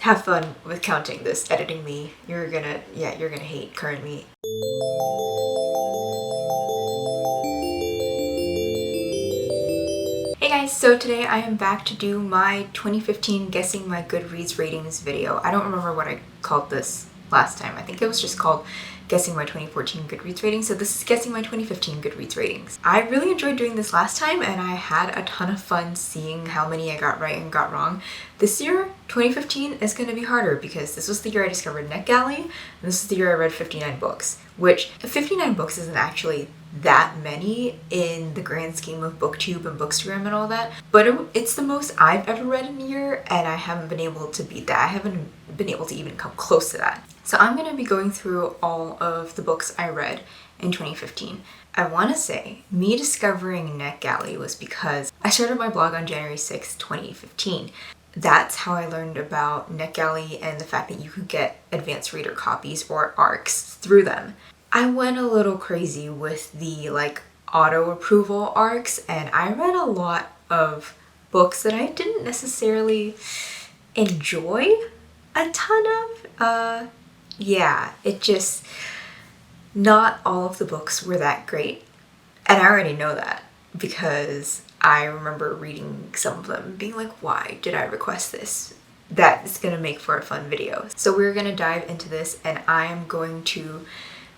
have fun with counting this, editing me. You're gonna hate current me. Hey guys, so today I am back to do my 2015 Guessing My Goodreads Ratings video. I don't remember what I called this last time. I think it was just called Guessing My 2014 Goodreads Ratings. So this is Guessing My 2015 Goodreads Ratings. I really enjoyed doing this last time and I had a ton of fun seeing how many I got right and got wrong. This year, 2015, is going to be harder because this was the year I discovered NetGalley and this is the year I read 59 books, which 59 books isn't actually that many in the grand scheme of BookTube and Bookstagram and all that, but it's the most I've ever read in a year and I haven't been able to beat that. I haven't been able to even come close to that. So I'm going to be going through all of the books I read in 2015. I want to say me discovering NetGalley was because I started my blog on January 6th, 2015. That's how I learned about NetGalley and the fact that you could get advanced reader copies or ARCs through them. I went a little crazy with the auto approval ARCs and I read a lot of books that I didn't necessarily enjoy a ton of. It just, not all of the books were that great. And I already know that because I remember reading some of them and being like, why did I request this? That is going to make for a fun video. So we're going to dive into this and I am going to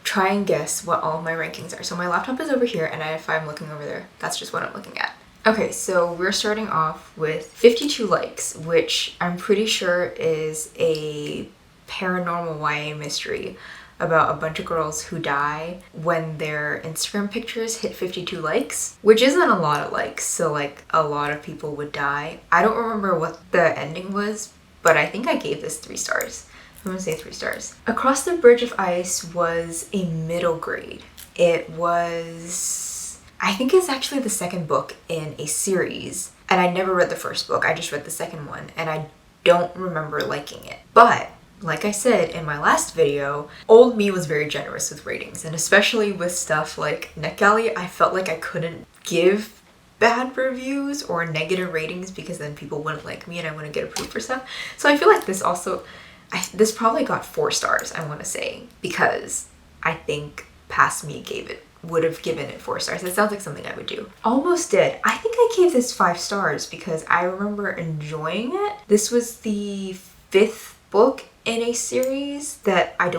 try and guess what all of my rankings are. So my laptop is over here and if I'm looking over there, that's just what I'm looking at. Okay, so we're starting off with 52 Likes, which I'm pretty sure is a paranormal YA mystery about a bunch of girls who die when their Instagram pictures hit 52 likes, which isn't a lot of likes, so a lot of people would die. I don't remember what the ending was, but I think I gave this 3 stars. I'm gonna say 3 stars. Across the Bridge of Ice was a middle grade. It was, I think it's actually the second book in a series, and I never read the first book, I just read the second one, and I don't remember liking it. But like I said in my last video, old me was very generous with ratings, and especially with stuff like NetGalley, I felt like I couldn't give bad reviews or negative ratings because then people wouldn't like me and I wouldn't get approved for stuff. So I feel like this also, this probably got 4 stars, I want to say, because I think past me would have given it 4 stars. That sounds like something I would do. Almost did. I think I gave this 5 stars because I remember enjoying it. This was the 5th book in a series that I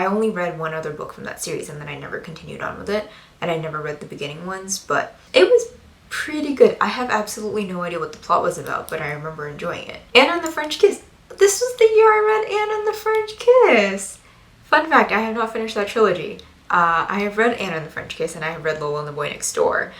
only read one other book from that series and then I never continued on with it and I never read the beginning ones, but it was pretty good. I have absolutely no idea what the plot was about, but I remember enjoying it. Anna and the French Kiss. This was the year I read Anna and the French Kiss. Fun fact, I have not finished that trilogy. I have read Anna and the French Kiss and I have read Lola and the Boy Next Door,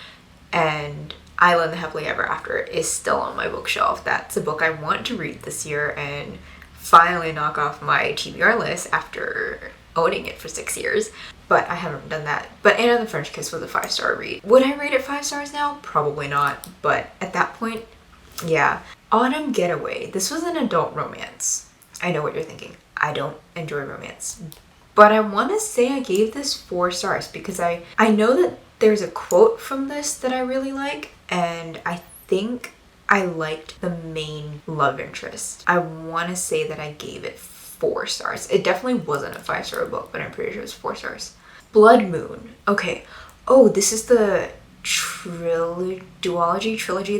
and Isla and the Happily Ever After is still on my bookshelf. That's a book I want to read this year and finally knock off my TBR list after owning it for 6 years, but I haven't done that. But Anna and the French Kiss was a 5-star read. Would I rate it 5 stars now? Probably not, but at that point, yeah. Autumn Getaway. This was an adult romance. I know what you're thinking. I don't enjoy romance, but I want to say I gave this 4 stars because I know that there's a quote from this that I really like, and I think I liked the main love interest. I want to say that I gave it 4 stars. It definitely wasn't a 5-star book, but I'm pretty sure it was 4 stars. Blood Moon. Okay. Oh, this is the duology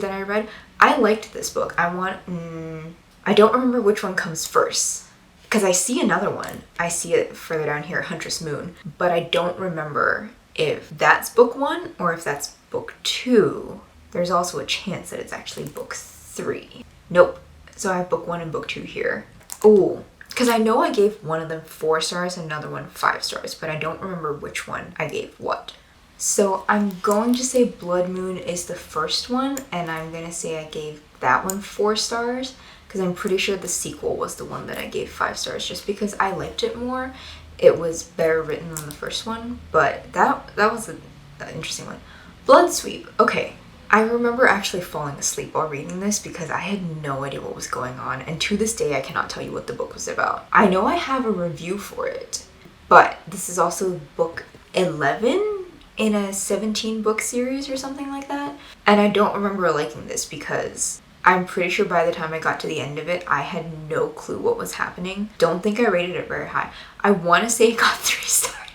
that I read. I liked this book. I don't remember which one comes first because I see another one. I see it further down here, Huntress Moon, but I don't remember if that's book 1 or if that's book 2. There's also a chance that it's actually book 3. Nope. So I have book 1 and book 2 here. Oh, because I know I gave one of them 4 stars and another one 5 stars, but I don't remember which one I gave what. So I'm going to say Blood Moon is the first one, and I'm going to say I gave that one 4 stars because I'm pretty sure the sequel was the one that I gave 5 stars just because I liked it more. It was better written than the first one, but that was an interesting one. Blood Sweep. Okay. I remember actually falling asleep while reading this because I had no idea what was going on, and to this day I cannot tell you what the book was about. I know I have a review for it, but this is also book 11 in a 17 book series or something like that, and I don't remember liking this because I'm pretty sure by the time I got to the end of it, I had no clue what was happening. Don't think I rated it very high. I want to say it got 3 stars.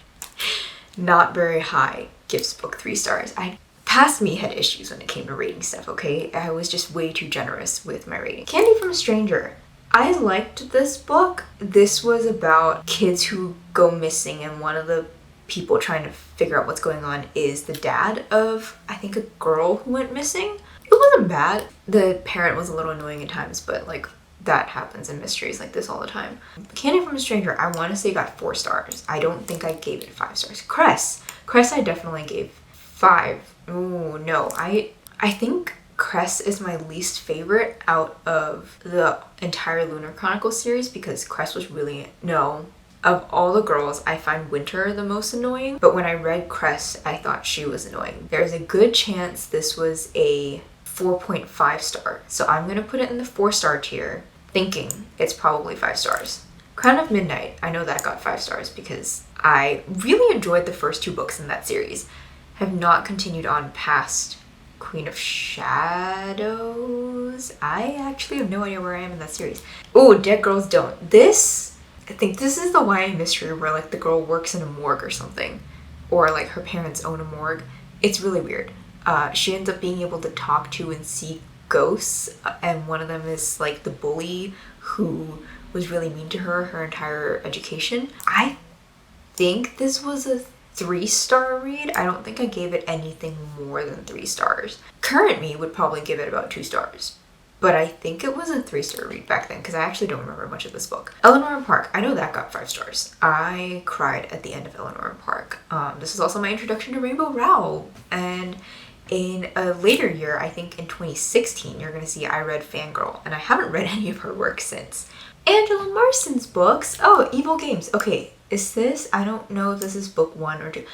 Not very high. Gives the book 3 stars. Past me had issues when it came to rating stuff, okay? I was just way too generous with my rating. Candy from a Stranger. I liked this book. This was about kids who go missing, and one of the people trying to figure out what's going on is the dad of, I think, a girl who went missing. It wasn't bad. The parent was a little annoying at times, but like that happens in mysteries like this all the time. Candy from a Stranger, I want to say got 4 stars. I don't think I gave it 5 stars. Cress I definitely gave 5. Oh no, I think Cress is my least favorite out of the entire Lunar Chronicles series, because Cress was really, no, of all the girls, I find Winter the most annoying, but when I read Cress, I thought she was annoying. There's a good chance this was a 4.5 star, so I'm gonna put it in the 4-star tier, thinking it's probably 5 stars. Crown of Midnight, I know that got 5 stars because I really enjoyed the first 2 books in that series. Have not continued on past Queen of Shadows. I actually have no idea where I am in that series. Oh, Dead Girls Don't. I think this is the YA mystery where like the girl works in a morgue or something, or like her parents own a morgue. It's really weird. She ends up being able to talk to and see ghosts, and one of them is like the bully who was really mean to her entire education. I think this was a 3-star read. I don't think I gave it anything more than 3 stars. Current me would probably give it about 2 stars. But I think it was a 3-star read back then because I actually don't remember much of this book. Eleanor Park, I know that got 5 stars. I cried at the end of Eleanor Park. This is also my introduction to Rainbow Rowell. And in a later year, I think in 2016, you're going to see I read Fangirl. And I haven't read any of her work since. Angela Marston's books. Oh, Evil Games. Okay, is this, I don't know if this is book 1 or 2.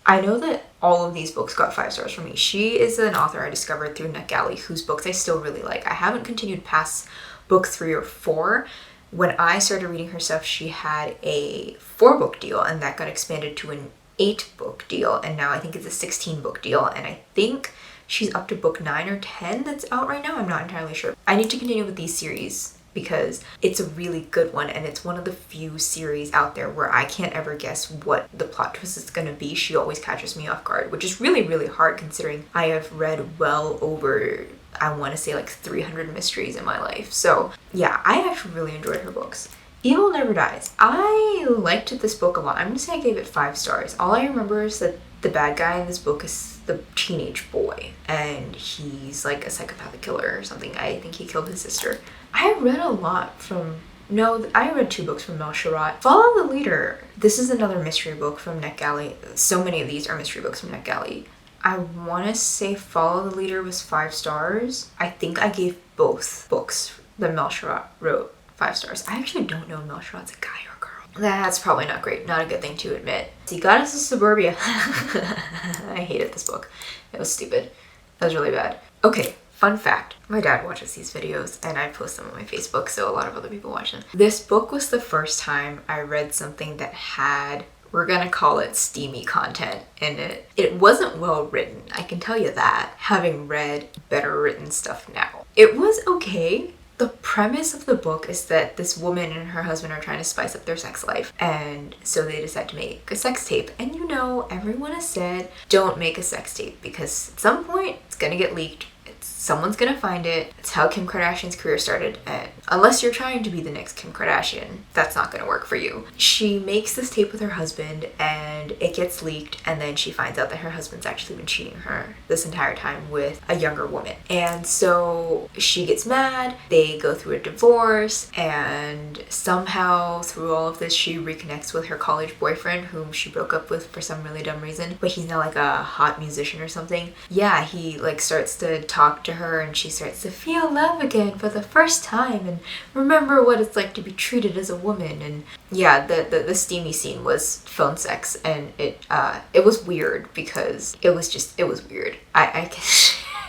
I know that all of these books got 5 stars for me. She is an author I discovered through NetGalley whose books I still really like. I haven't continued past book 3 or 4. When I started reading her stuff, she had a 4-book deal, and that got expanded to an 8-book deal, and now I think it's a 16-book deal, and I think she's up to book 9 or 10 that's out right now. I'm not entirely sure. I need to continue with these series because it's a really good one, and it's one of the few series out there where I can't ever guess what the plot twist is going to be. She always catches me off guard, which is really, really hard considering I have read well over, I want to say like 300 mysteries in my life. So yeah, I actually really enjoyed her books. Evil Never Dies. I liked this book a lot. I'm going to say I gave it 5 stars. All I remember is that the bad guy in this book is the teenage boy, and he's like a psychopathic killer or something. I think he killed his sister. I read a lot from, no, I read 2 books from Mel Sherratt. Follow the Leader. This is another mystery book from NetGalley. So many of these are mystery books from NetGalley. I want to say Follow the Leader was 5 stars. I think I gave both books that Mel Sherratt wrote 5 stars. I actually don't know if Mel Sherratt's a guy or a girl. That's probably not great. Not a good thing to admit. See, Goddess of Suburbia. I hated this book. It was stupid. It was really bad. Okay. Fun fact, my dad watches these videos and I post them on my Facebook, so a lot of other people watch them. This book was the first time I read something that had, we're gonna call it steamy content in it. It wasn't well written, I can tell you that, having read better written stuff now. It was okay. The premise of the book is that this woman and her husband are trying to spice up their sex life, and so they decide to make a sex tape. And you know, everyone has said, don't make a sex tape because at some point it's gonna get leaked. Someone's gonna find it. It's how Kim Kardashian's career started, and unless you're trying to be the next Kim Kardashian, that's not gonna work for you. She makes this tape with her husband and it gets leaked, and then she finds out that her husband's actually been cheating her this entire time with a younger woman. And so she gets mad, they go through a divorce, and somehow through all of this she reconnects with her college boyfriend whom she broke up with for some really dumb reason, but he's now like a hot musician or something. Yeah, he like starts to talk to her and she starts to feel love again for the first time and remember what it's like to be treated as a woman. And yeah, the steamy scene was phone sex, and it was weird because it was weird. I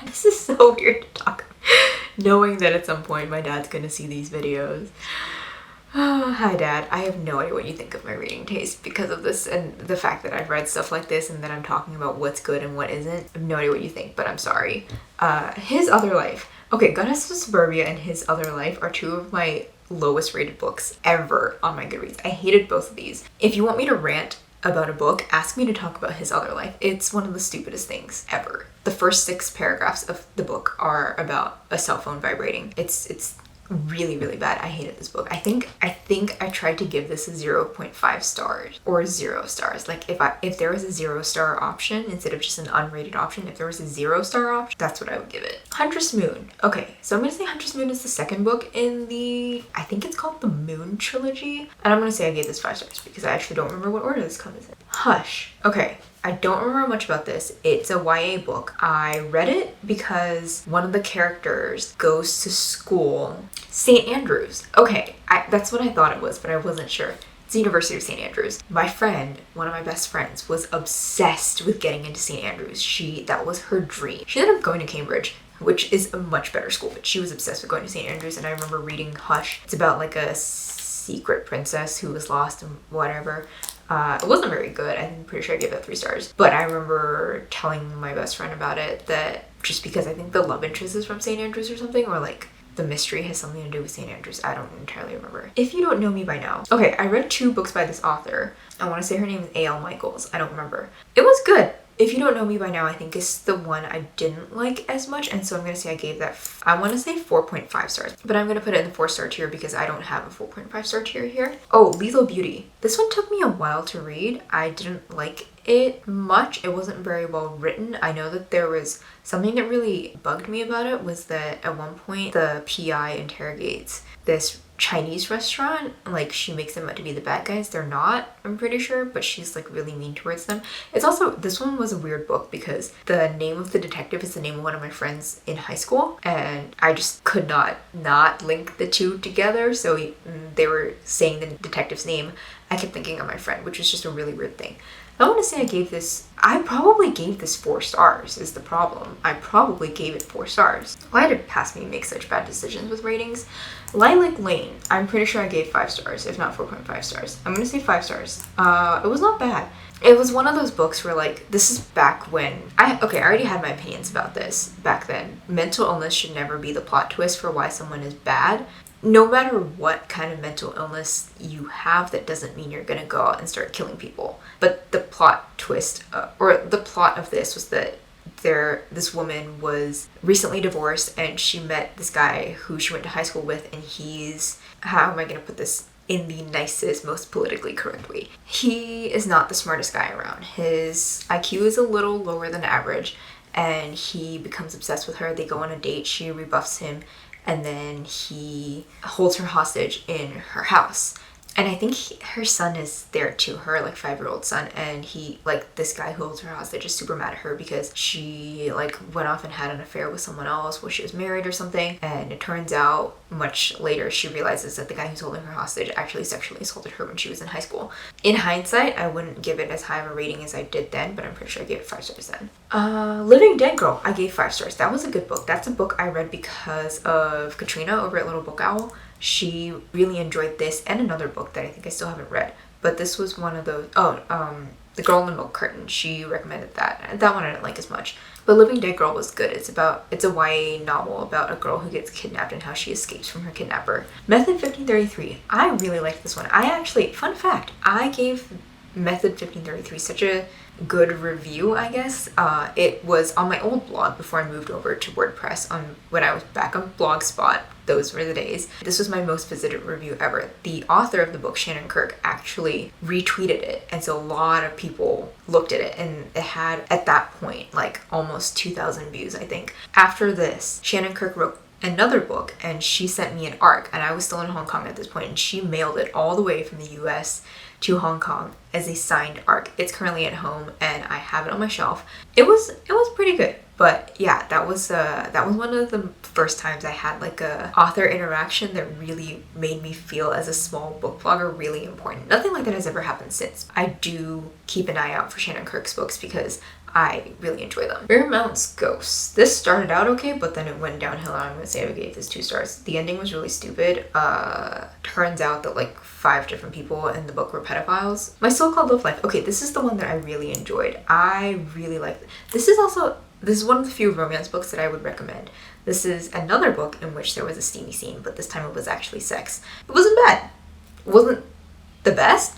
this is so weird to talk about, knowing that at some point my dad's gonna see these videos. Hi Dad, I have no idea what you think of my reading taste because of this and the fact that I've read stuff like this and that I'm talking about what's good and what isn't. I have no idea what you think, but I'm sorry. His Other Life. Okay, Goodness of Suburbia and His Other Life are two of my lowest rated books ever on my Goodreads. I hated both of these. If you want me to rant about a book, ask me to talk about His Other Life. It's one of the stupidest things ever. The first 6 paragraphs of the book are about a cell phone vibrating. It's really, really bad. I hated this book. I think I tried to give this a 0.5 stars or 0 stars. Like if there was a 0-star option instead of just an unrated option, if there was a 0-star option, that's what I would give it. Huntress Moon. Okay, so I'm gonna say Huntress Moon is the second book in the, I think it's called the Moon trilogy. And I'm gonna say I gave this 5 stars because I actually don't remember what order this comes in. Hush. Okay. I don't remember much about this. It's a YA book. I read it because one of the characters goes to school. St. Andrews. Okay, that's what I thought it was, but I wasn't sure. It's the University of St. Andrews. My friend, one of my best friends, was obsessed with getting into St. Andrews. That was her dream. She ended up going to Cambridge, which is a much better school, but she was obsessed with going to St. Andrews, and I remember reading Hush. It's about like a secret princess who was lost and whatever. It wasn't very good. I'm pretty sure I gave it 3 stars. But I remember telling my best friend about it, that just because I think the love interest is from St. Andrews or something, or like the mystery has something to do with St. Andrews. I don't entirely remember. If you don't know me by now. Okay, I read 2 books by this author. I want to say her name is A.L. Michaels. I don't remember. It was good. If you don't know me by now, I think it's the one I didn't like as much, and so I'm gonna say I gave that, I want to say 4.5 stars, but I'm gonna put it in the 4-star tier because I don't have a 4.5 star tier here. Oh, Lethal Beauty. This one took me a while to read. I didn't like it much. It wasn't very well written. I know that there was something that really bugged me about it, was that at one point the PI interrogates this Chinese restaurant. Like, she makes them out to be the bad guys. They're not, I'm pretty sure, but she's like really mean towards them. It's also, this one was a weird book because the name of the detective is the name of one of my friends in high school, and I just could not link the two together. So they were saying the detective's name. I kept thinking of my friend, which was just a really weird thing. I want to say I probably gave this 4 stars is the problem. I probably gave it 4 stars. Why did past me make such bad decisions with ratings? Lilac Lane. I'm pretty sure I gave 5 stars, if not 4.5 stars. I'm going to say 5 stars. It was not bad. It was one of those books where, like, this is back when I already had my opinions about this back then. Mental illness should never be the plot twist for why someone is bad. No matter what kind of mental illness you have, that doesn't mean you're gonna go out and start killing people. But the plot twist, or the plot of this, was that this woman was recently divorced and she met this guy who she went to high school with, and he's, how am I gonna put this in the nicest, most politically correct way? He is not the smartest guy around. His IQ is a little lower than average, and he becomes obsessed with her. They go on a date, she rebuffs him, and then he holds her hostage in her house. And I think her son is there too, her like 5-year-old son, and this guy who holds her hostage is super mad at her because she like went off and had an affair with someone else while she was married or something. And it turns out much later she realizes that the guy who's holding her hostage actually sexually assaulted her when she was in high school. In hindsight, I wouldn't give it as high of a rating as I did then, but I'm pretty sure I gave it 5 stars then. Living Dead Girl, I gave 5 stars. That was a good book. That's a book I read because of Katrina over at Little Book Owl. She really enjoyed this and another book that I think I still haven't read, but this was one of those, The Girl in the Milk Carton. She recommended that. That one I didn't like as much. But Living Dead Girl was good. It's a YA novel about a girl who gets kidnapped and how she escapes from her kidnapper. Method 1533. I really liked this one. Fun fact, I gave Method 1533 such a good review, I guess. It was on my old blog before I moved over to WordPress when I was back on Blogspot. Those were the days. This was my most visited review ever. The author of the book, Shannon Kirk, actually retweeted it, and so a lot of people looked at it, and it had, at that point, like almost 2,000 views, I think. After this, Shannon Kirk wrote another book, and she sent me an ARC, and I was still in Hong Kong at this point, and she mailed it all the way from the US to Hong Kong as a signed ARC. It's currently at home, and I have it on my shelf. It was pretty good. But yeah, that was one of the first times I had like a author interaction that really made me feel, as a small book blogger, really important. Nothing like that has ever happened since. I do keep an eye out for Shannon Kirk's books because I really enjoy them. Fairmount's Ghosts. This started out okay, but then it went downhill. I'm gonna say I gave this 2 stars. The ending was really stupid. Turns out that like 5 different people in the book were pedophiles. My So-Called Love Life. Okay, this is the one that I really enjoyed. I really liked it. This is one of the few romance books that I would recommend. This is another book in which there was a steamy scene, but this time it was actually sex. It wasn't bad. It wasn't the best,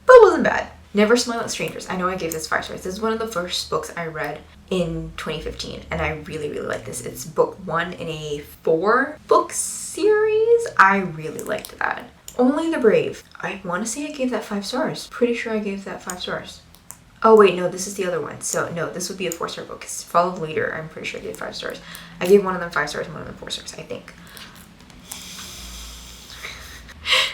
but it wasn't bad. Never Smile at Strangers. I know I gave this 5 stars. This is one of the first books I read in 2015, and I really, really like this. It's book 1 in a 4-book series. I really liked that. Only the Brave. I want to say I gave that 5 stars. Pretty sure I gave that 5 stars. Oh wait, no, this is the other one. So no, this would be a 4-star book. It's Followed Later. I'm pretty sure I gave 5 stars. I gave one of them 5 stars and one of them 4 stars, I think.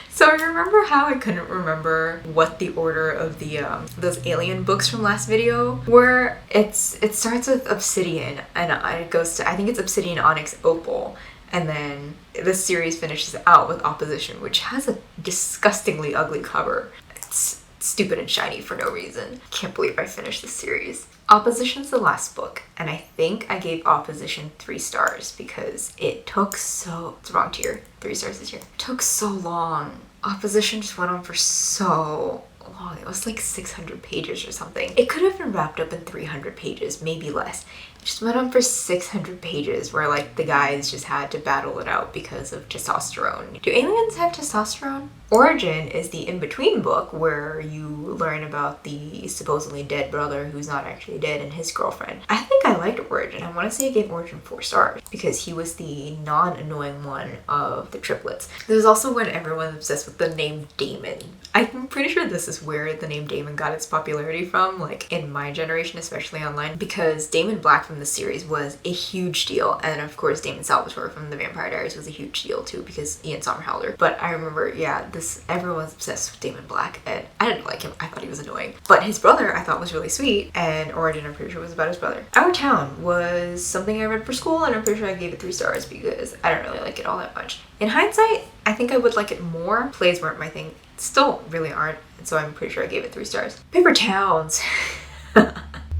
So I remember how I couldn't remember what the order of the those alien books from last video were. It starts with Obsidian and it goes to, I think it's Obsidian, Onyx, Opal, and then the series finishes out with Opposition, which has a disgustingly ugly cover. It's stupid and shiny for no reason. Can't believe I finished this series. Opposition's the last book, and I think I gave Opposition 3 stars because it took so... It's the wrong tier. 3 stars this year. It took so long. Opposition just went on for so long. It was like 600 pages or something. It could have been wrapped up in 300 pages, maybe less. It just went on for 600 pages where like the guys just had to battle it out because of testosterone. Do aliens have testosterone? Origin is the in-between book where you learn about the supposedly dead brother who's not actually dead and his girlfriend. I think I liked Origin. I want to say I gave Origin 4 stars because he was the non-annoying one of the triplets. There's also when everyone's obsessed with the name Damon. I'm pretty sure this is where the name Damon got its popularity from, like in my generation, especially online, because Damon Black from the series was a huge deal, and of course Damon Salvatore from The Vampire Diaries was a huge deal too because Ian Somerhalder. But I remember, yeah, everyone's obsessed with Damon Black, and I didn't like him. I thought he was annoying. But his brother I thought was really sweet, and Origin I'm pretty sure was about his brother. Our Town was something I read for school, and I'm pretty sure I gave it 3 stars because I don't really like it all that much. In hindsight, I think I would like it more. Plays weren't my thing. Still really aren't, and so I'm pretty sure I gave it 3 stars. Paper Towns.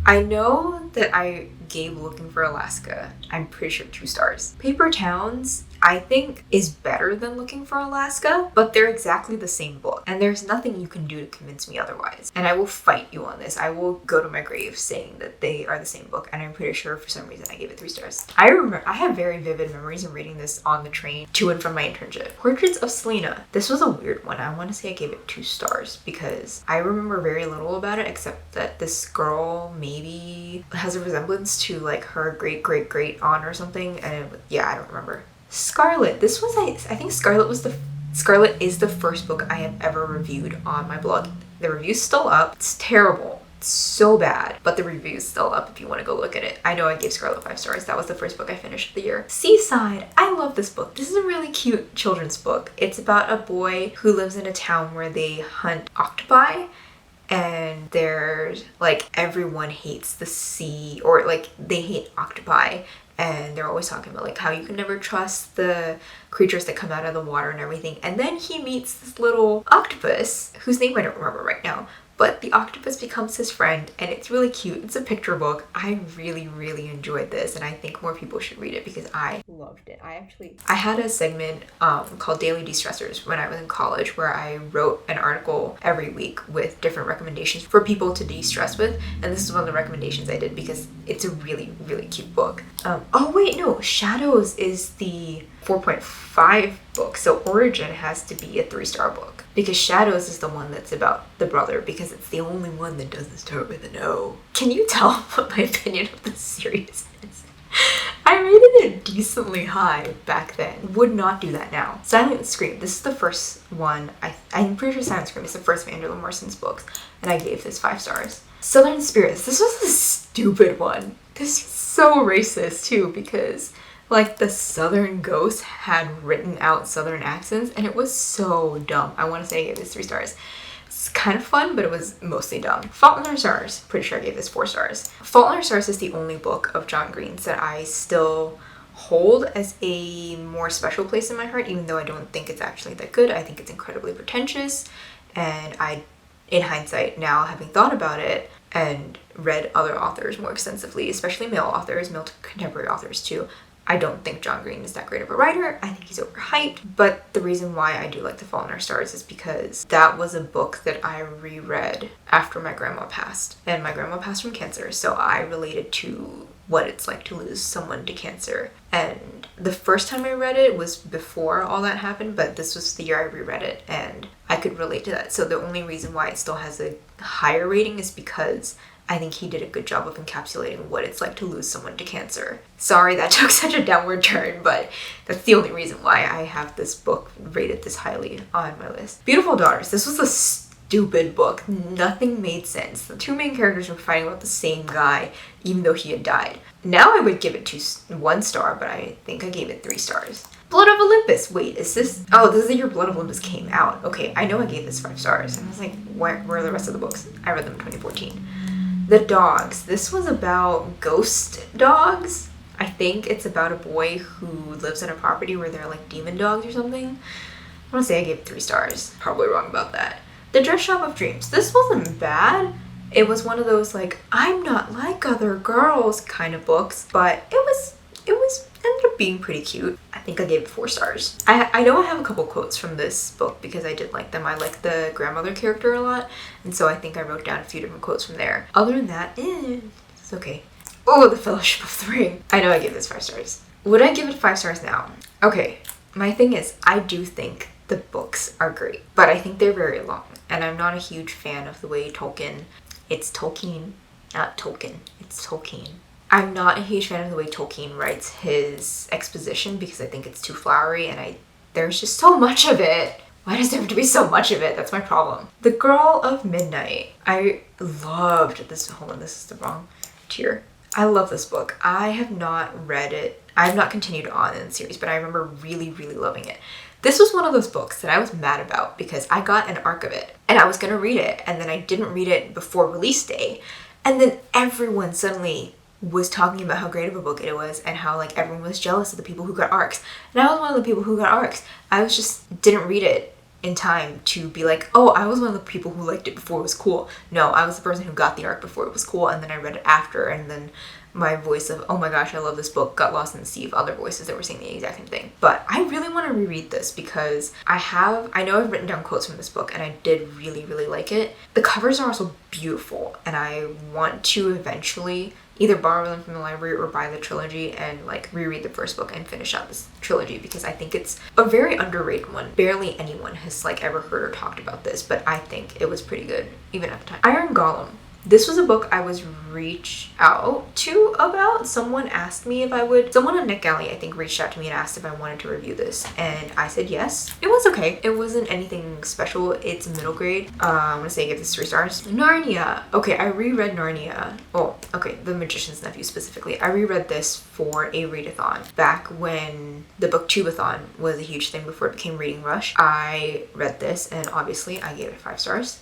I know that I gave Looking for Alaska, I'm pretty sure 2 stars. Paper Towns, I think, is better than Looking for Alaska, but they're exactly the same book, and there's nothing you can do to convince me otherwise. And I will fight you on this. I will go to my grave saying that they are the same book, and I'm pretty sure for some reason I gave it 3 stars. I remember, I have very vivid memories of reading this on the train to and from my internship. Portraits of Selena. This was a weird one. I want to say I gave it 2 stars because I remember very little about it except that this girl maybe has a resemblance to like her great aunt or something, and yeah, I don't remember. Scarlet. This was, I think Scarlet is the first book I have ever reviewed on my blog. The review's still up. It's terrible. It's so bad, but the review's still up if you want to go look at it. I know I gave Scarlet 5 stars. That was the first book I finished of the year. Seaside. I love this book. This is a really cute children's book. It's about a boy who lives in a town where they hunt octopi, and there's like everyone hates the sea, or like they hate octopi, and they're always talking about like how you can never trust the creatures that come out of the water and everything. And then he meets this little octopus whose name I don't remember right now, but the octopus becomes his friend, and it's really cute. It's a picture book. I really enjoyed this, and I think more people should read it because I loved it. I had a segment called Daily De-Stressors when I was in college where I wrote an article every week with different recommendations for people to de-stress with, and this is one of the recommendations I did because it's a really cute book. Oh wait, no, Shadows is the 4.5 book, so Origin has to be a 3-star book because Shadows is the one that's about the brother because it's the only one that doesn't start with an O. Can you tell what my opinion of this series is? I rated it decently high back then. Would not do that now. Silent Scream. This is the first one. I'm pretty sure Silent Scream is the first of Angela Morrison's books, and I gave this 5 stars. Southern Spirits. This was a stupid one. This is so racist too because like the Southern ghosts had written out Southern accents, and it was so dumb. I want to say I gave this 3 stars. It's kind of fun, but it was mostly dumb. Fault in Our Stars. Pretty sure I gave this 4 stars. Fault in Our Stars is the only book of John Green's that I still hold as a more special place in my heart, even though I don't think it's actually that good. I think it's incredibly pretentious, and in hindsight now, having thought about it, and read other authors more extensively, especially male authors, male contemporary authors too. I don't think John Green is that great of a writer. I think he's overhyped. But the reason why I do like The Fault in Our Stars is because that was a book that I reread after my grandma passed. And my grandma passed from cancer, so I related to what it's like to lose someone to cancer. And the first time I read it was before all that happened, but this was the year I reread it and I could relate to that. So the only reason why it still has a higher rating is because I think he did a good job of encapsulating what it's like to lose someone to cancer. Sorry that took such a downward turn, but that's the only reason why I have this book rated this highly on my list. Beautiful Daughters. This was a stupid book. Nothing made sense. The two main characters were fighting about the same guy, even though he had died. Now I would give it 1 star, but I think I gave it 3 stars. Blood of Olympus. Wait, is this? Oh, this is the year Blood of Olympus came out. Okay, I know I gave this 5 stars. And I was like, where are the rest of the books? I read them in 2014. The Dogs. This was about ghost dogs. I think it's about a boy who lives on a property where they're like demon dogs or something. I want to say I gave it 3 stars. Probably wrong about that. The Dress Shop of Dreams. This wasn't bad. It was one of those like, I'm not like other girls kind of books, but it was ended up being pretty cute. I think I gave it 4 stars. I know I have a couple quotes from this book because I did like them. I like the grandmother character a lot, and so I think I wrote down a few different quotes from there. Other than that, it's okay. Oh, The Fellowship of the Ring. I know I gave this 5 stars. Would I give it 5 stars now? Okay, my thing is, I do think the books are great, but I think they're very long, and I'm not a huge fan of the way it's Tolkien. I'm not a huge fan of the way Tolkien writes his exposition because I think it's too flowery and there's just so much of it. Why does there have to be so much of it? That's my problem. The Girl of Midnight. I loved this. Hold on, this is the wrong tier. I love this book. I have not read it. I have not continued on in the series, but I remember really, really loving it. This was one of those books that I was mad about because I got an arc of it and I was gonna read it, and then I didn't read it before release day, and then everyone suddenly was talking about how great of a book it was and how like everyone was jealous of the people who got arcs. And I was one of the people who got arcs. I was just didn't read it in time to be like, oh, I was one of the people who liked it before it was cool. No, I was the person who got the arc before it was cool, and then I read it after, and then my voice of, oh my gosh, I love this book, got lost in the sea of other voices that were saying the exact same thing. But I really want to reread this because I know I've written down quotes from this book and I did really, really like it. The covers are also beautiful, and I want to eventually either borrow them from the library or buy the trilogy and like reread the first book and finish out this trilogy because I think it's a very underrated one. Barely anyone has like ever heard or talked about this, but I think it was pretty good even at the time. Iron Golem. This was a book I was reached out to about. Someone asked me if I would. Someone on NetGalley, I think, reached out to me and asked if I wanted to review this, and I said yes. It was okay. It wasn't anything special. It's middle grade. I'm gonna say I give this 3 stars. Narnia. Okay, I reread Narnia. Oh, okay, The Magician's Nephew specifically. I reread this for a readathon back when the booktubeathon was a huge thing before it became Reading Rush. I read this and obviously I gave it 5 stars.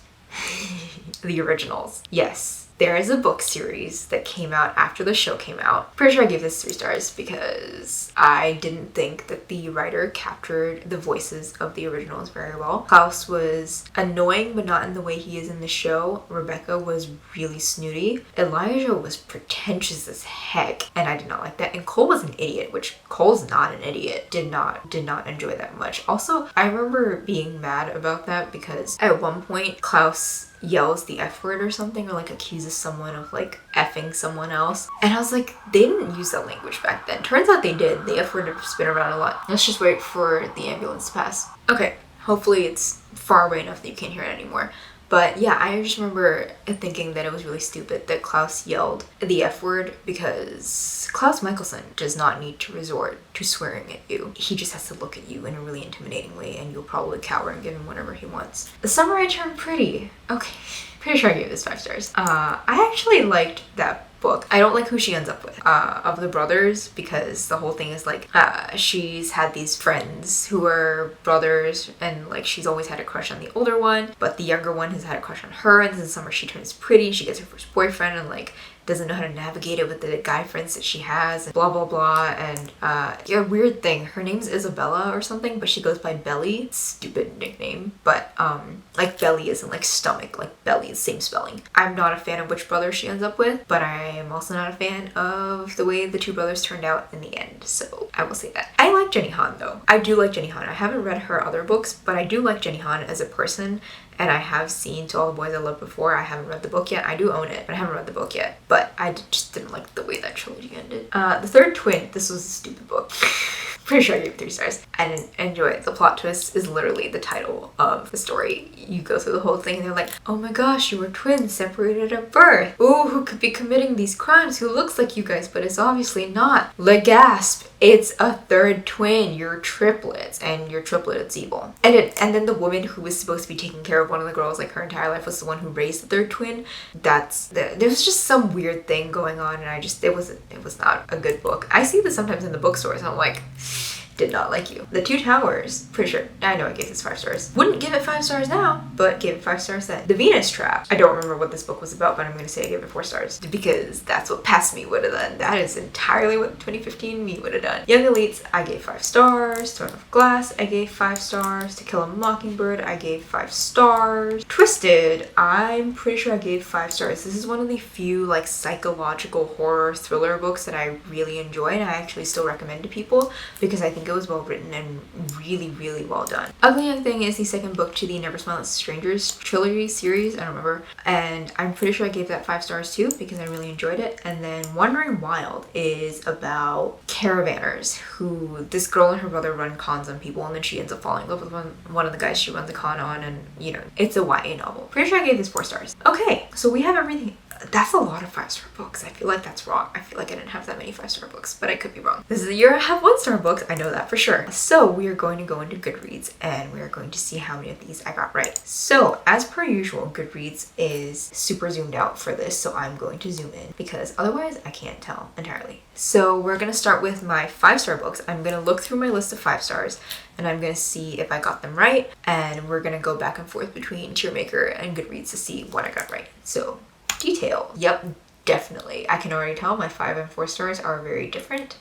The originals. Yes, there is a book series that came out after the show came out. Pretty sure I gave this 3 stars because I didn't think that the writer captured the voices of the originals very well. Klaus was annoying, but not in the way he is in the show. Rebecca was really snooty. Elijah was pretentious as heck, and I did not like that. And Cole was an idiot, which Cole's not an idiot. Did not enjoy that much. Also, I remember being mad about that because at one point Klaus yells the F word or something, or like accuses someone of like effing someone else, and I was like, they didn't use that language back then. Turns out they did. The F word has been around a lot. Let's just wait for the ambulance to pass. Okay, hopefully it's far away enough that you can't hear it anymore. But yeah, I just remember thinking that it was really stupid that Klaus yelled the F word because Klaus Michelson does not need to resort to swearing at you. He just has to look at you in a really intimidating way and you'll probably cower and give him whatever he wants. The Summer I Turned Pretty. Okay, pretty sure I gave this 5 stars. I actually liked that book. I don't like who she ends up with of the brothers because the whole thing is like she's had these friends who are brothers and like she's always had a crush on the older one, but the younger one has had a crush on her, and in the summer she turns pretty, she gets her first boyfriend, and like doesn't know how to navigate it with the guy friends that she has, and blah blah blah. And yeah, weird thing, her name's Isabella or something, but she goes by Belly. Stupid nickname, but like belly isn't like stomach, like belly is same spelling. I'm not a fan of which brother she ends up with, but I am also not a fan of the way the two brothers turned out in the end, so I will say that. I like Jenny Han though. I do like Jenny Han. I haven't read her other books, but I do like Jenny Han as a person, and I have seen To All the Boys I Loved Before. I haven't read the book yet. I do own it, but I haven't read the book yet. But I just didn't like the way that trilogy ended. The Third Twin, this was a stupid book. Pretty sure I gave it 3 stars. I didn't enjoy it. The plot twist is literally the title of the story. You go through the whole thing and they're like, oh my gosh, you were twins separated at birth. Ooh, who could be committing these crimes? Who looks like you guys, but it's obviously not. Le gasp. It's a third twin. You're triplets, and your triplet is evil. And then the woman who was supposed to be taking care of one of the girls like her entire life was the one who raised the third twin. There was just some weird thing going on, and it was not a good book. I see this sometimes in the bookstores, and I'm like, did not like you. The Two Towers, pretty sure, I know I gave this 5 stars. Wouldn't give it 5 stars now, but gave it 5 stars then. The Venus Trap, I don't remember what this book was about, but I'm gonna say I gave it 4 stars because that's what past me would have done. That is entirely what 2015 me would have done. Young Elites, I gave 5 stars. Throne of Glass, I gave 5 stars. To Kill a Mockingbird, I gave 5 stars. Twisted, I'm pretty sure I gave 5 stars. This is one of the few like psychological horror thriller books that I really enjoy, and I actually still recommend to people because I think it was well written and really, really well done. Ugly Young Thing is the second book to the Never Smile at Strangers trilogy series, I don't remember, and I'm pretty sure I gave that 5 stars too because I really enjoyed it. And then Wandering Wild is about caravanners who, this girl and her brother run cons on people, and then she ends up falling in love with one of the guys she runs a con on, and you know, it's a YA novel. Pretty sure I gave this 4 stars. Okay, so we have everything. That's a lot of 5-star books. I feel like that's wrong. I feel like I didn't have that many 5-star books, but I could be wrong. This is the year I have 1-star books. I know that for sure. So we are going to go into Goodreads and we are going to see how many of these I got right. So as per usual, Goodreads is super zoomed out for this, so I'm going to zoom in because otherwise I can't tell entirely. So we're going to start with my 5-star books. I'm going to look through my list of 5 stars and I'm going to see if I got them right, and we're going to go back and forth between Tiermaker and Goodreads to see what I got right. So detail. Yep, definitely. I can already tell my 5 and 4 stars are very different.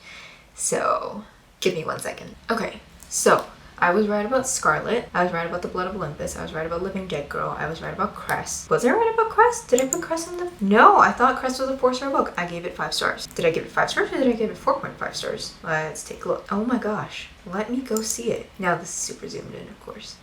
So give me 1 second. Okay, so I was right about Scarlet. I was right about The Blood of Olympus. I was right about Living Dead Girl. I was right about Cress. Was I right about Cress? Did I put Cress in the... No, I thought Cress was a 4-star book. I gave it 5 stars. Did I give it 5 stars or did I give it 4.5 stars? Let's take a look. Oh my gosh. Let me go see it. Now this is super zoomed in, of course.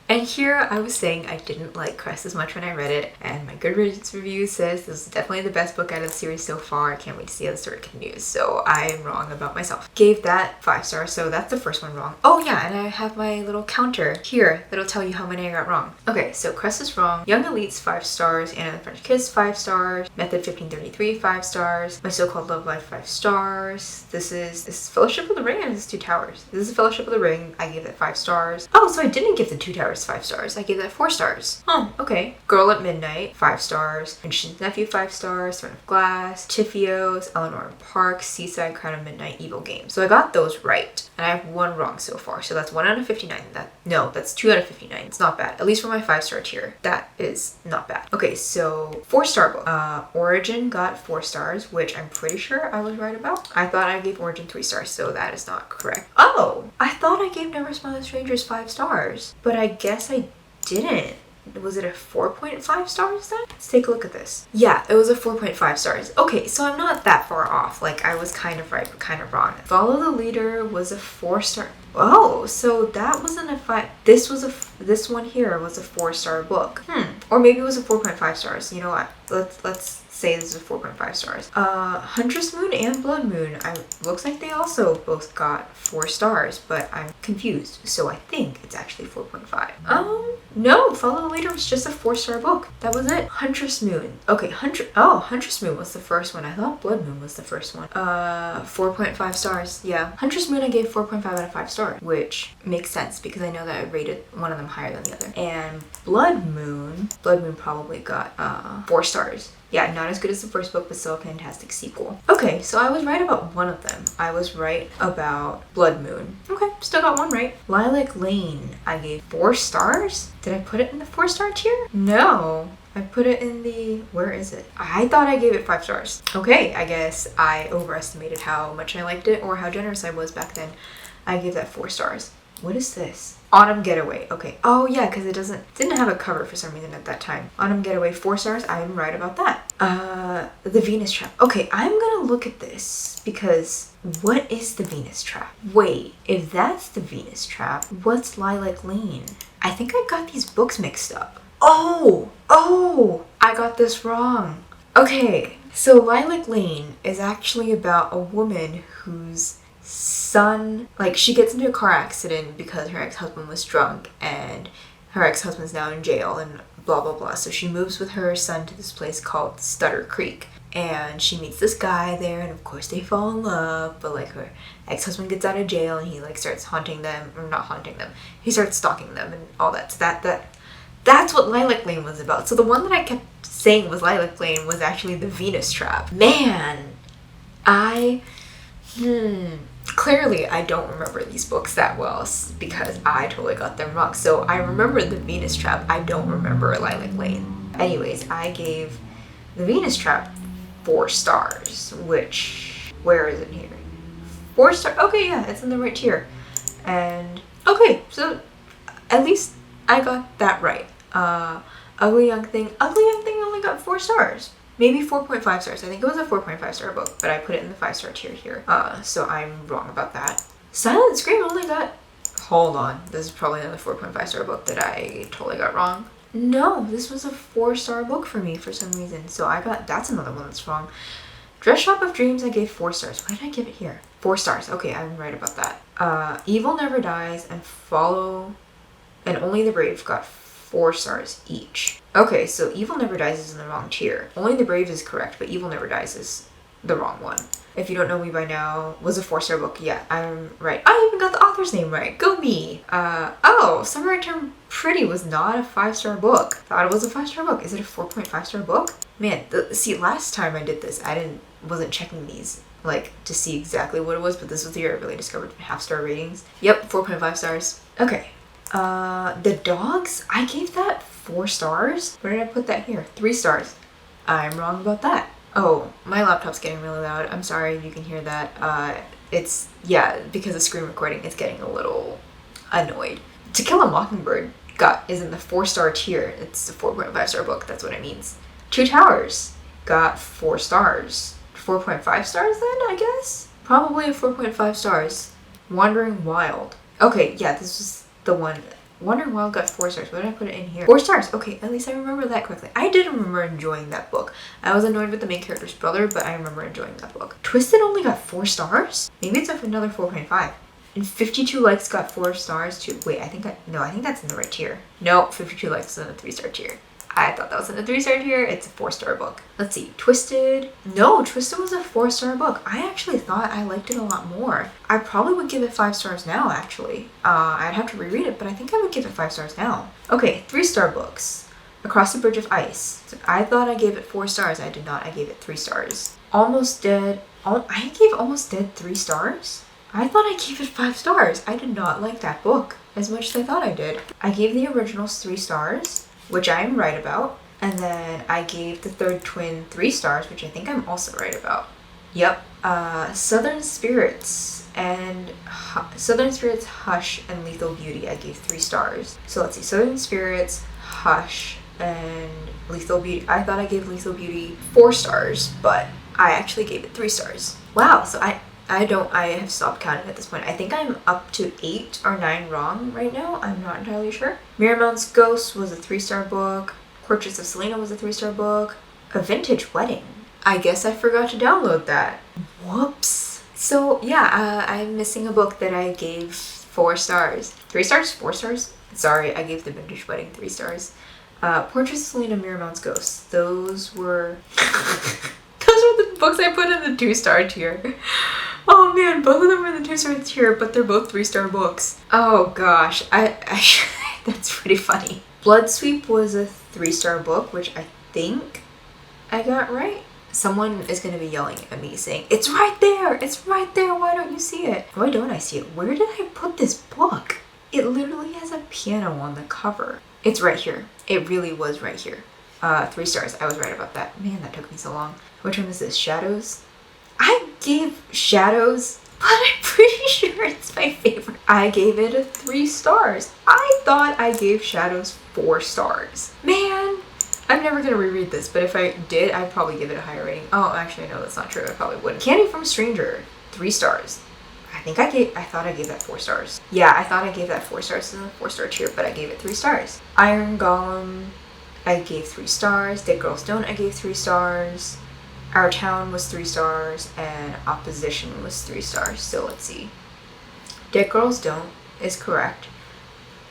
And here I was saying I didn't like Cress as much when I read it, and my Goodreads review says this is definitely the best book out of the series so far. I can't wait to see how the story continues. So I am wrong about myself. Gave that 5 stars, so that's the first one wrong. Oh yeah, and I have my little counter here that'll tell you how many I got wrong. Okay, so Cress is wrong. Young Elites 5 stars. Anna and the French Kiss 5 stars. Method 1533 5 stars. My So-Called Love Life 5 stars. This is Fellowship of the Ring and this is Two Towers. This is Fellowship of the Ring. I gave that 5 stars. Oh, so I didn't give the Two Towers 5 stars. I gave that 4 stars. Oh, okay. Girl at Midnight 5 stars. Magician's Nephew 5 stars. Throne of Glass. Tiffios. Eleanor Park. Seaside. Crown of Midnight. Evil Game. So I got those right, and I have 1 wrong so far. So that's 1 out of 59. That's 2 out of 59. It's not bad. At least for my 5-star tier, that is not bad. Okay, so 4-star book. Origin got 4 stars, which I'm pretty sure I was right about. I thought I gave Origin 3 stars, so that is not correct. Oh, I thought I gave Never Smile at Strangers 5 stars, but I guess I didn't. Was it a 4.5 stars then? Let's take a look at this. Yeah, it was a 4.5 stars. Okay, so I'm not that far off. Like, I was kind of right, but kind of wrong. Follow the Leader was a 4-star. Oh, so that wasn't a 5. This one here was a 4-star book. Or maybe it was a 4.5 stars. You know what? Let's say this is 4.5 stars. Huntress Moon and Blood Moon, looks like they also both got 4 stars, but I'm confused, so I think it's actually 4.5. No, Follow the Leader was just a 4-star book. That was it. Huntress Moon. Okay, Huntress Moon was the first one. I thought Blood Moon was the first one. 4.5 stars, yeah. Huntress Moon I gave 4.5 out of 5 stars, which makes sense because I know that I rated one of them higher than the other. And Blood Moon probably got 4 stars. Yeah, not as good as the first book, but still a fantastic sequel. Okay, so I was right about one of them. I was right about Blood Moon. Okay, still got 1 right. Lilac Lane, I gave 4 stars? Did I put it in the 4-star tier? No. I put it in the, where is it? I thought I gave it 5 stars. Okay, I guess I overestimated how much I liked it or how generous I was back then. I gave that 4 stars. What is this? Autumn Getaway. Okay. Oh yeah, because it didn't have a cover for some reason at that time. Autumn Getaway, 4 stars. I'm right about that. The Venus Trap. Okay, I'm gonna look at this because what is the Venus Trap? Wait, if that's the Venus Trap, what's Lilac Lane? I think I got these books mixed up. Oh, I got this wrong. Okay, so Lilac Lane is actually about a woman whose son, like, she gets into a car accident because her ex-husband was drunk and her ex-husband's now in jail and blah blah blah. So she moves with her son to this place called Stutter Creek and she meets this guy there and of course they fall in love, but like her ex-husband gets out of jail and he like starts haunting them, or not haunting them, he starts stalking them and all that. So that's what Lilac Lane was about. So the one that I kept saying was Lilac Lane was actually the Venus Trap. Man, clearly I don't remember these books that well because I totally got them wrong. So I remember the Venus Trap, I don't remember Lilac Lane. Anyways, I gave the Venus Trap 4 stars, which, where is it here? 4 stars, okay, yeah, it's in the right tier. And, okay, so at least I got that right. Ugly Young Thing only got 4 stars. Maybe 4.5 stars. I think it was a 4.5 star book, but I put it in the 5-star tier here. So I'm wrong about that. Silent Scream only got, hold on, this is probably another 4.5 star book that I totally got wrong. No, this was a 4-star book for me for some reason. So that's another one that's wrong. Dress Shop of Dreams I gave 4 stars. Why did I give it here? 4 stars. Okay, I'm right about that. Evil Never Dies and Follow and Only the Brave got 4 stars each. Okay, so Evil Never Dies is in the wrong tier. Only the Brave is correct, but Evil Never Dies is the wrong one. If you don't know me by now, was a 4-star book. Yeah, I'm right. I even got the author's name right. Go me! Summer I Turned Pretty was not a 5-star book. Thought it was a 5-star book. Is it a 4.5-star book? Man, see, last time I did this, wasn't checking these, like, to see exactly what it was, but this was the year I really discovered half-star ratings. Yep, 4.5 stars. Okay. The Dogs, I gave that 4 stars. Where did I put that here? 3 stars. I'm wrong about that. Oh, my laptop's getting really loud. I'm sorry if you can hear that. It's, yeah, because of screen recording, it's getting a little annoyed. To Kill a Mockingbird is in the 4-star tier. It's a 4.5 star book, that's what it means. Two Towers got 4 stars. 4.5 stars then, I guess? Probably a 4.5 stars. Wandering Wild. Okay, yeah, this was the one. Wandering Wild got 4 stars. Why did I put it in here? 4 stars. Okay, at least I remember that correctly. I did remember enjoying that book. I was annoyed with the main character's brother, but I remember enjoying that book. Twisted only got 4 stars? Maybe it's another 4.5. And 52 Likes got 4 stars too. Wait, I think that's in the right tier. No, 52 Likes is in the 3-star tier. I thought that was in the 3-star tier. It's a 4-star book. Let's see. Twisted. No, Twisted was a 4-star book. I actually thought I liked it a lot more. I probably would give it 5 stars now, actually. I'd have to reread it, but I think I would give it 5 stars now. Okay, 3-star books. Across the Bridge of Ice. So I thought I gave it 4 stars. I did not. I gave it 3 stars. Almost Dead. I gave Almost Dead 3 stars? I thought I gave it 5 stars. I did not like that book as much as I thought I did. I gave the originals 3 stars, which I am right about. And then I gave the Third Twin 3 stars, which I think I'm also right about. Yep. Southern Spirits, Hush, and Lethal Beauty I gave 3 stars. So let's see. Southern Spirits, Hush, and Lethal Beauty. I thought I gave Lethal Beauty 4 stars, but I actually gave it 3 stars. Wow, so I have stopped counting at this point. I think I'm up to 8 or 9 wrong right now. I'm not entirely sure. Miramont's Ghost was a 3-star book. Portraits of Selena was a 3-star book. A Vintage Wedding. I guess I forgot to download that. Whoops. So yeah, I'm missing a book that I gave 4 stars. 3 stars? 4 stars? Sorry, I gave The Vintage Wedding 3 stars. Portraits of Selena, Miramont's Ghost. Those were the books I put in the 2-star tier. Oh man, both of them are in the 2-star tier, but they're both 3-star books. Oh gosh, that's pretty funny. Blood Sweep was a 3-star book, which I think I got right. Someone is going to be yelling at me saying, "It's right there! It's right there! Why don't you see it?" Why don't I see it? Where did I put this book? It literally has a piano on the cover. It's right here. It really was right here. 3 stars. I was right about that. Man, that took me so long. Which one is this? Shadows? I gave Shadows, but I'm pretty sure it's my favorite. I gave it a 3 stars. I thought I gave Shadows 4 stars. Man, I'm never gonna reread this, but if I did, I'd probably give it a higher rating. Oh, actually, no, that's not true. I probably wouldn't. Candy from a Stranger, 3 stars. I thought I gave that 4 stars. Yeah, I thought I gave that 4 stars in the 4-star tier, but I gave it 3 stars. Iron Golem, I gave 3 stars. Dead Girls Don't, I gave 3 stars. Our Town was 3 stars, and Opposition was 3 stars. So let's see. Dead Girls Don't is correct.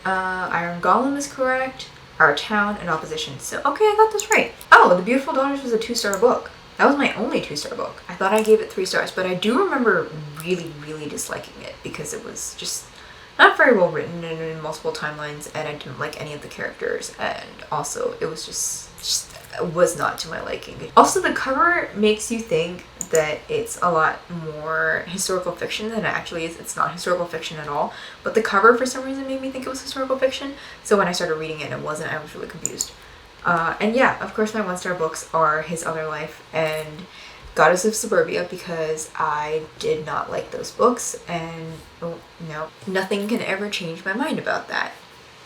Iron Golem is correct. Our Town and Opposition. So, okay, I got this right. Oh, The Beautiful Daughters was a 2-star book. That was my only 2-star book. I thought I gave it 3 stars, but I do remember really, really disliking it because it was just not very well written and in multiple timelines, and I didn't like any of the characters, and also it was just was not to my liking. Also, the cover makes you think that it's a lot more historical fiction than it actually is. It's not historical fiction at all, but the cover for some reason made me think it was historical fiction, so when I started reading it and it wasn't, I was really confused. And yeah, of course my 1-star books are His Other Life and Goddess of Suburbia because I did not like those books, and oh, no, nothing can ever change my mind about that.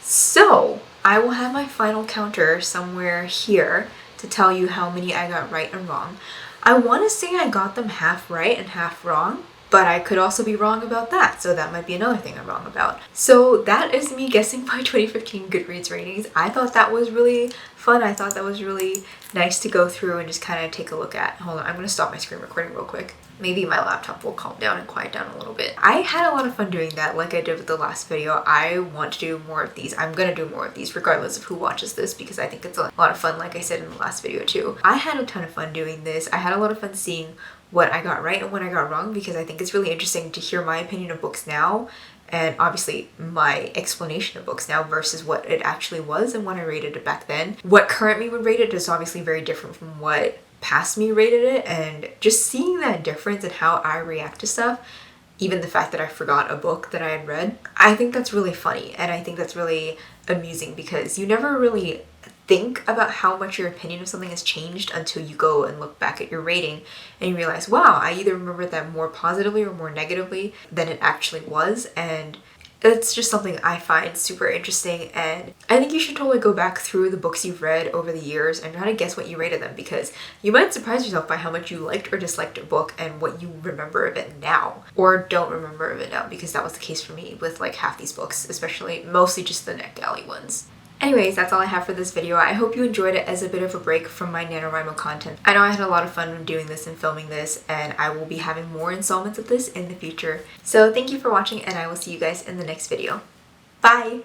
So I will have my final counter somewhere here to tell you how many I got right and wrong. I want to say I got them half right and half wrong, but I could also be wrong about that, so that might be another thing I'm wrong about. So that is me guessing my 2015 Goodreads ratings. I thought that was really fun. I thought that was really nice to go through and just kind of take a look at. Hold on, I'm going to stop my screen recording real quick. Maybe my laptop will calm down and quiet down a little bit. I had a lot of fun doing that like I did with the last video. I want to do more of these. I'm going to do more of these regardless of who watches this because I think it's a lot of fun, like I said in the last video too. I had a ton of fun doing this. I had a lot of fun seeing what I got right and what I got wrong because I think it's really interesting to hear my opinion of books now and obviously my explanation of books now versus what it actually was and when I rated it back then. What current me would rate it is obviously very different from what past me rated it, and just seeing that difference in how I react to stuff, even the fact that I forgot a book that I had read, I think that's really funny and I think that's really amusing because you never really think about how much your opinion of something has changed until you go and look back at your rating and you realize, wow, I either remember that more positively or more negatively than it actually was, and it's just something I find super interesting, and I think you should totally go back through the books you've read over the years and try to guess what you rated them because you might surprise yourself by how much you liked or disliked a book and what you remember of it now or don't remember of it now, because that was the case for me with like half these books, especially mostly just the NetGalley ones. Anyways, that's all I have for this video. I hope you enjoyed it as a bit of a break from my NaNoWriMo content. I know I had a lot of fun doing this and filming this, and I will be having more installments of this in the future. So thank you for watching, and I will see you guys in the next video. Bye!